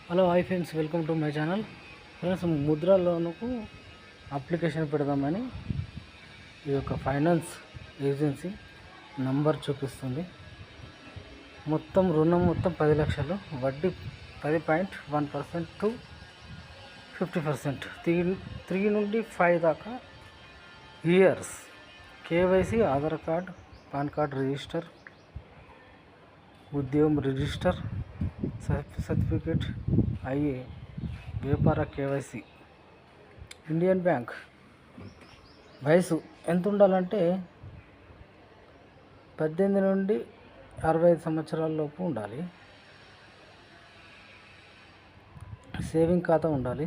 Hello hi friends, welcome to my channel. Friends, Mudra లోనుకు application పెడదామని ఈ యొక్క ఫైనాన్స్ ఏజెన్సీ నంబర్ చూపిస్తుంది. రుణం మొత్తం 10 లక్షలు, వడ్డీ 10.1% టు 50%, 3 నుండి 5 దాకా years. KYC, Aadhaar card, pan card register, ఉద్యోగం రిజిస్టర్ సర్టిఫికేట్, ఐఏ, వ్యాపార కేవైసీ. Indian bank. వయసు ఎంత ఉండాలంటే 18 నుండి 65 సంవత్సరాల లోపు ఉండాలి. సేవింగ్ ఖాతా ఉండాలి.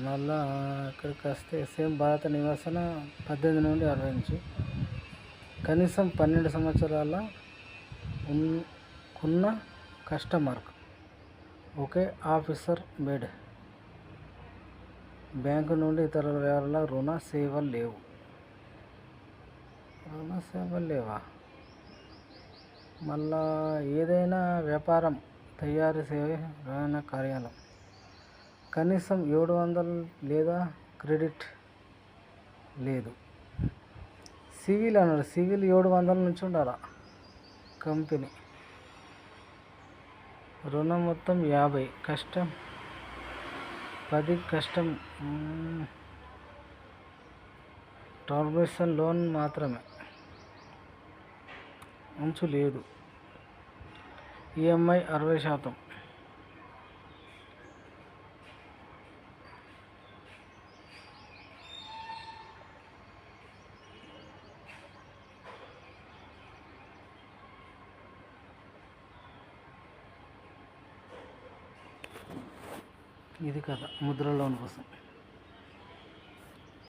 మళ్ళా ఇక్కడికి వస్తే సేమ్ భారత నివాసన 18 నుండి 60 నుంచి, కనీసం 12 సంవత్సరాల ఉన్న కస్టమర్, ఒకే ఆఫీసర్ మేడ్. బ్యాంకు నుండి ఇతర వ్యవహారాల రుణ సేవలు లేవా? మళ్ళా ఏదైనా వ్యాపారం, తయారీ, సేవ, రవాణా కార్యాలయం. కనీసం 700 లేదా క్రెడిట్ లేదు. సివిల్ అన్నాడు. సివిల్ 700 నుంచి ఉండాలా. కంపెనీ రుణం మొత్తం 50, కష్టం 10, కష్టం ట్రాన్సాక్షన్ లోన్ మాత్రమే, అంచు లేదు. ఈఎంఐ 60%. ఇది కథ ముద్ర లోన్ కోసం.